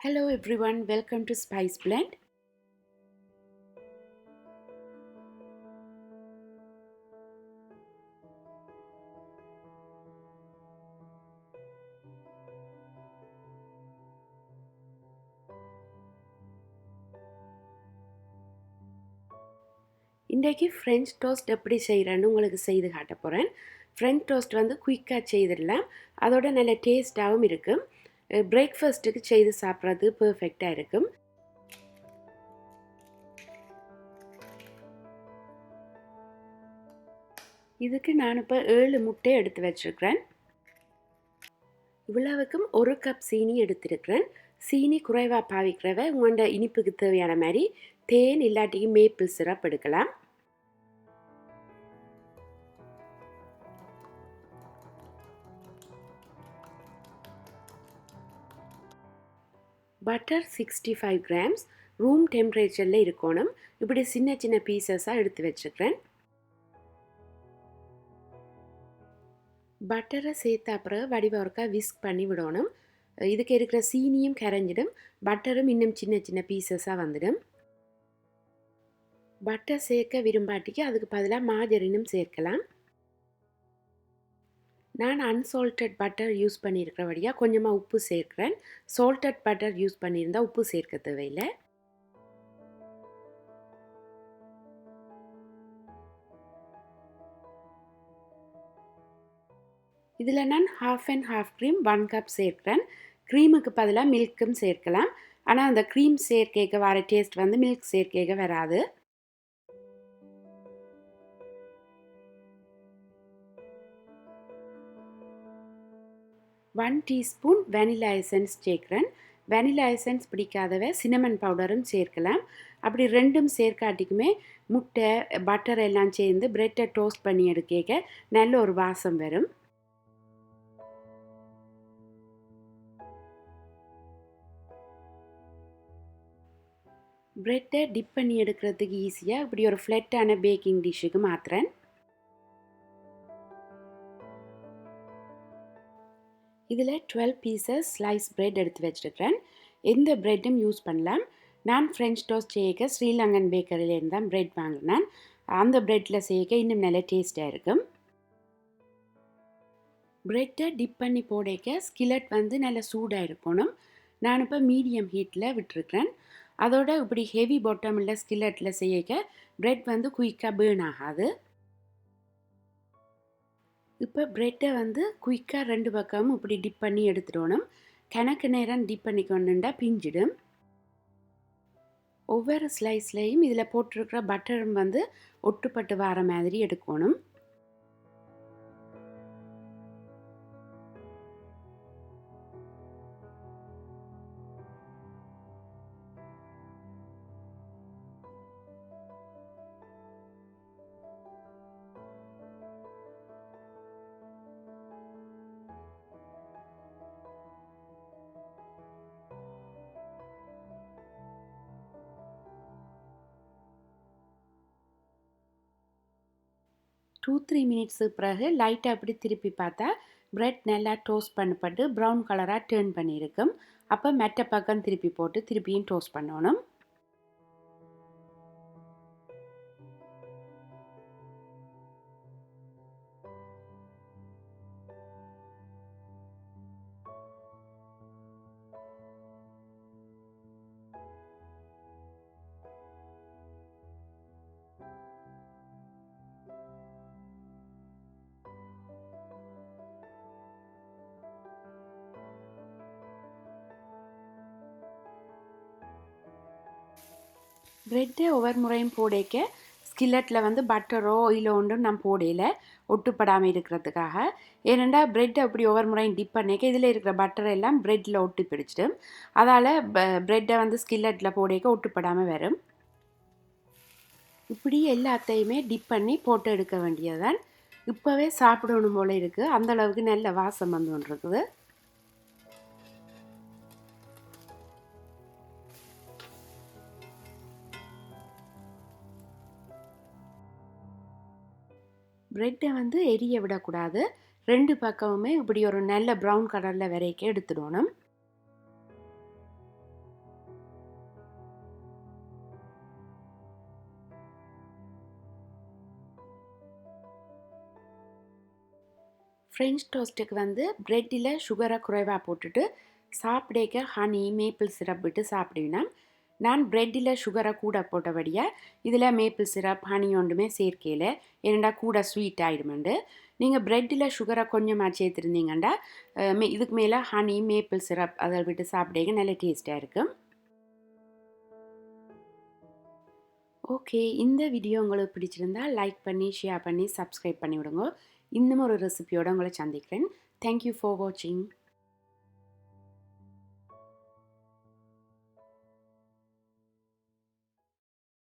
Hello everyone, welcome to Spice Blend. இன்றைக்கு French toast எப்படி செய்கிறேன்னு உங்களுக்கு செய்து காட்ட போகிறேன். ஃப்ரெஞ்ச் டோஸ்ட் வந்து குயிக்காக செய்திடலாம், அதோட நல்ல டேஸ்ட்டாகவும் இருக்கும். பிரேக்ஃபாஸ்ட்டுக்கு செய்து சாப்பிட்றது பர்ஃபெக்டாக இருக்கும். இதுக்கு நான் இப்போ 7 முட்டை எடுத்து வச்சுருக்கிறேன். இவ்வளவுக்கும் 1 கப் சீனி எடுத்திருக்கிறேன். சீனி குறைவாக பாவிக்கிறவ உங்களோட இனிப்புக்கு தேவையான மாதிரி தேன் இல்லாட்டிக்கு மேப்பிள் சிரப் எடுக்கலாம். பட்டர் 65 கிராம்ஸ் ரூம் டெம்பரேச்சரில் இருக்கணும். இப்படி சின்ன சின்ன பீசஸாக எடுத்து வச்சுக்கிறேன். பட்டரை சேர்த்த அப்புறம் வடிவா விஸ்க் பண்ணி விடணும். இதுக்கு இருக்கிற சீனியும் கரைஞ்சிடும், பட்டரும் இன்னும் சின்ன சின்ன பீசஸாக வந்துடும். பட்டர் சேர்க்க விரும்பாட்டிக்கு அதுக்கு பதிலாக மாஜரினும் சேர்க்கலாம். நான் அன்சால்டட் பட்டர் யூஸ் பண்ணியிருக்கிறபடியாக கொஞ்சமாக உப்பு சேர்க்கிறேன். சால்டட் பட்டர் யூஸ் பண்ணியிருந்தால் உப்பு சேர்க்க தேவையில்லை. இதில் நான் half and half cream 1 cup சேர்க்கிறேன். க்ரீமுக்கு பதிலாக மில்க்கும் சேர்க்கலாம். ஆனால் அந்த க்ரீம் சேர்க்கைக்கு வர டேஸ்ட் வந்து மில்க் சேர்க்கைக்கு வராது. ஒன் டீஸ்பூன் வெனிலா எசன்ஸ் சேர்க்கிறேன். வெனிலா எசன்ஸ் பிடிக்காதவ சினமன் பவுடரும் சேர்க்கலாம். அப்படி ரெண்டும் சேர்க்காட்டிக்குமே முட்டை பட்டர் எல்லாம் சேர்ந்து பிரெட்டை டோஸ்ட் பண்ணி எடுக்க நல்ல ஒரு வாசம் வரும். பிரெட்டை டிப் பண்ணி எடுக்கிறதுக்கு ஈஸியாக இப்படி ஒரு ஃப்ளட்டான பேக்கிங் டிஷ்ஷுக்கு மாற்றுறேன். இதில் 12 பீசஸ் ஸ்லைஸ் பிரெட் எடுத்து வச்சுருக்கிறேன். எந்த பிரெட்டும் யூஸ் பண்ணலாம். நான் ஃப்ரெஞ்ச் டோஸ்ட் செய்ய ஸ்ரீலங்கன் பேக்கரியிலேருந்து தான் பிரெட் வாங்கினேன். அந்த பிரெட்டில் செய்ய இன்னும் நல்ல டேஸ்ட்டாக இருக்கும். பிரெட்டை டிப் பண்ணி போடைக்க ஸ்கிலட் வந்து நல்ல சூடாக இருக்கணும். நான் இப்போ மீடியம் ஹீட்டில் விட்டுருக்கிறேன். அதோட இப்படி ஹெவி பாட்டமில் ஸ்கில்லட்டில் செய்ய பிரெட் வந்து குயிக்காக பேர்ன் ஆகாது. இப்போ பிரெட்டை வந்து குயிக்காக 2 பக்கமும் இப்படி டிப் பண்ணி எடுத்துடணும். கணக்கு நேரம் டிப் பண்ணி கொண்டுண்டா பிஞ்சிடும். ஒவ்வொரு ஸ்லைஸ்லேயும் இதில் போட்டிருக்கிற பட்டரும் வந்து ஒட்டுப்பட்டு வர மாதிரி எடுக்கணும். டூ 3 மினிட்ஸு பிறகு லைட்டாக அப்படி திருப்பி பார்த்தா பிரெட் நல்லா டோஸ்ட் பண்ணப்பட்டு ப்ரௌன் கலராக டேர்ன் பண்ணியிருக்கும். அப்போ மெட்ட பக்கம் திருப்பி போட்டு திருப்பியும் டோஸ்ட் பண்ணணும். பிரெட்டை ஒவ்வொரு முறையும் போடைக்க ஸ்கில்லட்டில் வந்து பட்டரோ ஆயிலோ ஒன்றும் நான் போடையில் ஒட்டுப்படாமல் இருக்கிறதுக்காக. ஏனெண்டா பிரெட் அப்படி ஒவ்வொரு முறையும் டிப் பண்ணிக்க இதில் இருக்கிற பட்டர் எல்லாம் பிரெட்டில் ஒட்டி பிடிச்சிடும். அதால் பிரெட்டை வந்து ஸ்கில்லட்டில் போடைக்க ஒட்டுப்படாமல் வரும். இப்படி எல்லாத்தையுமே டிப் பண்ணி போட்டு எடுக்க வேண்டியதுதான். இப்போவே சாப்பிடணும் போல இருக்குது, அந்தளவுக்கு நல்ல வாசம் வந்து கொண்டு இருக்குது. பிரெட்டை வந்து எரிய விடக்கூடாது. 2 பக்கமுமே இப்படி ஒரு நல்ல ப்ரௌன் கலரில் வரைக்கும் எடுத்துடணும். ஃப்ரெஞ்ச் டோஸ்ட்டுக்கு வந்து ப்ரெட்டில் சுகரை குறைவாக போட்டுட்டு சாப்பிடேக்க ஹனி மேப்பிள் சிரப் விட்டு சாப்பிடுவேன். நான் ப்ரெட்டில் சுகரை கூட போட்டபடியாக இதில் மேப்பிள் சிரப் ஹனி ஒன்றுமே சேர்க்கையில் ஏனண்டா கூட ஸ்வீட் ஆகிடுமெண்டு. நீங்கள் ப்ரெட்டில் சுகரை கொஞ்சமாக சேர்த்துருந்தீங்கண்டா இதுக்கு மேலே ஹனி மேப்பிள் சிரப் அதை விட்டு சாப்பிடேக்க நல்ல டேஸ்ட்டாக இருக்கும். ஓகே, இந்த வீடியோ உங்களுக்கு பிடிச்சிருந்தா லைக் பண்ணி ஷேர் பண்ணி சப்ஸ்கிரைப் பண்ணி விடுங்க. இன்னும் ஒரு ரெசிபியோடு உங்களை சந்திக்கிறேன். தேங்க்யூ ஃபார் வாட்சிங்.